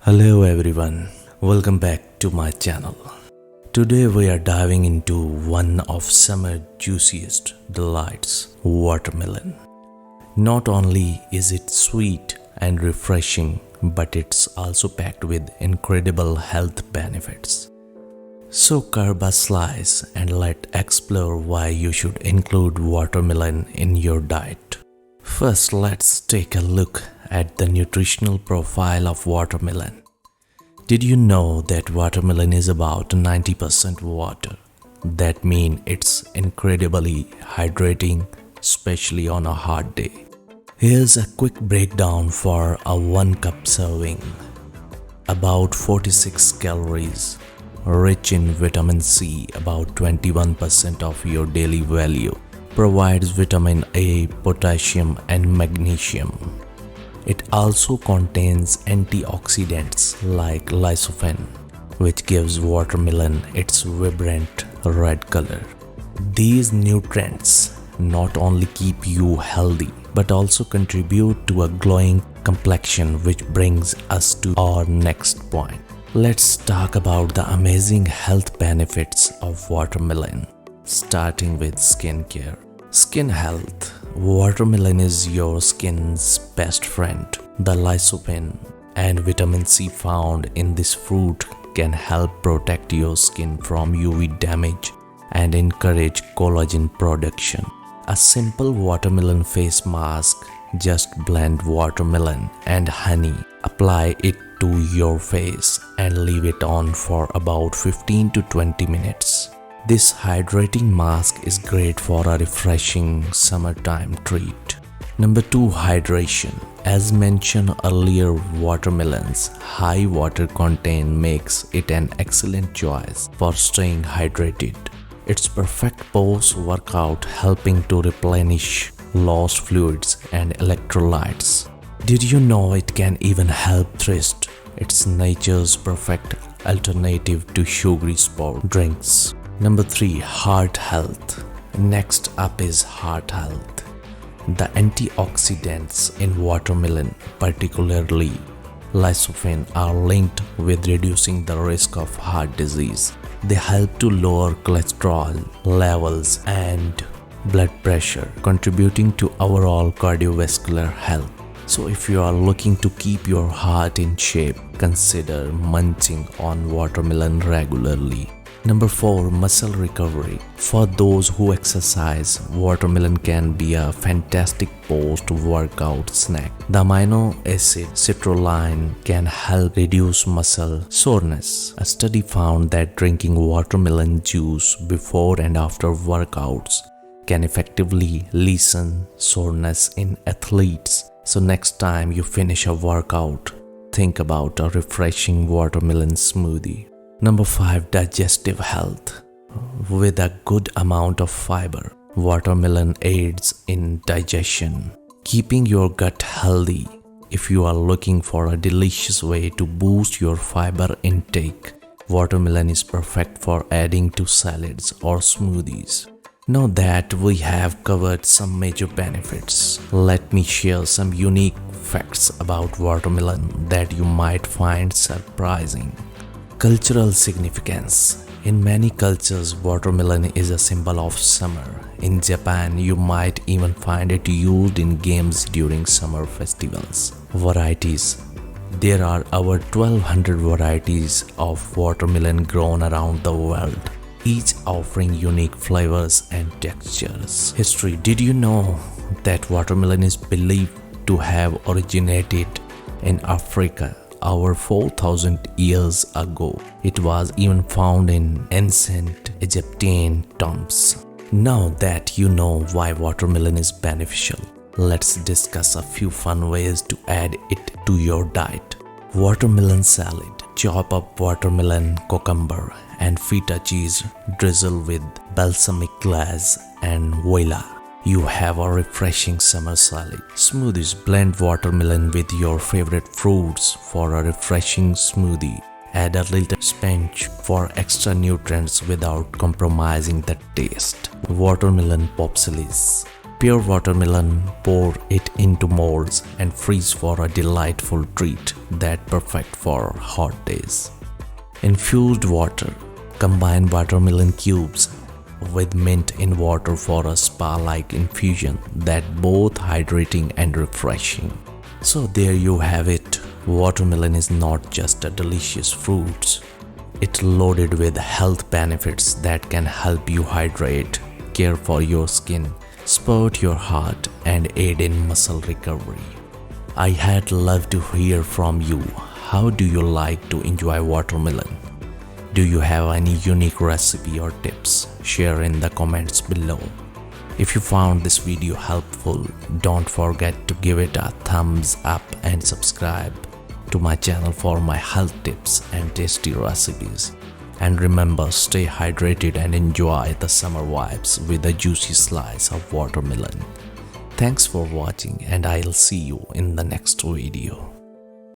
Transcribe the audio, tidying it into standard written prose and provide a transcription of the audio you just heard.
Hello everyone, welcome back to my channel. Today we are diving into one of summer's juiciest delights, watermelon. Not only is it sweet and refreshing, but it's also packed with incredible health benefits. So carve a slice and let's explore why you should include watermelon in your diet. First, let's take a look at the nutritional profile of watermelon. Did you know that watermelon is about 90% water? That means it's incredibly hydrating, especially on a hot day. Here's a quick breakdown for a 1 cup serving. About 46 calories, rich in vitamin C, about 21% of your daily value. Provides vitamin A, potassium and magnesium. It also contains antioxidants like lycopene, which gives watermelon its vibrant red color. These nutrients not only keep you healthy but also contribute to a glowing complexion, which brings us to our next point. Let's talk about the amazing health benefits of watermelon, starting with skincare. Skin health. Watermelon is your skin's best friend. The lycopene and vitamin C found in this fruit can help protect your skin from UV damage and encourage collagen production. A simple watermelon face mask. Just blend watermelon and honey, apply it to your face and leave it on for about 15 to 20 minutes. This hydrating mask is great for a refreshing summertime treat. Number 2. Hydration. As mentioned earlier, watermelon's high water content makes it an excellent choice for staying hydrated. It's perfect post-workout, helping to replenish lost fluids and electrolytes. Did you know it can even help thirst? It's nature's perfect alternative to sugary sport drinks. Number 3. Heart health. Next up is heart health. The antioxidants in watermelon, particularly lycopene, are linked with reducing the risk of heart disease. They help to lower cholesterol levels and blood pressure, contributing to overall cardiovascular health. So if you are looking to keep your heart in shape, consider munching on watermelon regularly. Number 4. Muscle recovery. For those who exercise, watermelon can be a fantastic post-workout snack. The amino acid citrulline can help reduce muscle soreness. A study found that drinking watermelon juice before and after workouts can effectively lessen soreness in athletes. So next time you finish a workout, think about a refreshing watermelon smoothie. Number 5. Digestive health. With a good amount of fiber, watermelon aids in digestion, keeping your gut healthy. If you are looking for a delicious way to boost your fiber intake, watermelon is perfect for adding to salads or smoothies. Now that we have covered some major benefits, let me share some unique facts about watermelon that you might find surprising. Cultural significance. In many cultures, watermelon is a symbol of summer. In Japan, you might even find it used in games during summer festivals. Varieties. There are over 1200 varieties of watermelon grown around the world, each offering unique flavors and textures. History. Did you know that watermelon is believed to have originated in Africa over 4,000 years ago? It was even found in ancient Egyptian tombs. Now that you know why watermelon is beneficial, let's discuss a few fun ways to add it to your diet. Watermelon salad. Chop up watermelon, cucumber and feta cheese, drizzle with balsamic glaze and voila, you have a refreshing summer salad. Smoothies. Blend watermelon with your favorite fruits for a refreshing smoothie. Add a little spinach for extra nutrients without compromising the taste. Watermelon popsicles. Pure watermelon, pour it into molds and freeze for a delightful treat that's perfect for hot days. Infused water. Combine watermelon cubes with mint in water for a spa-like infusion that's both hydrating and refreshing. So there you have it. Watermelon is not just a delicious fruit. It's loaded with health benefits that can help you hydrate, care for your skin, support your heart, and aid in muscle recovery. I had loved to hear from you. How do you like to enjoy watermelon? Do you have any unique recipe or tips? Share in the comments below. If you found this video helpful, don't forget to give it a thumbs up and subscribe to my channel for my health tips and tasty recipes. And remember, stay hydrated and enjoy the summer vibes with a juicy slice of watermelon. Thanks for watching, and I'll see you in the next video.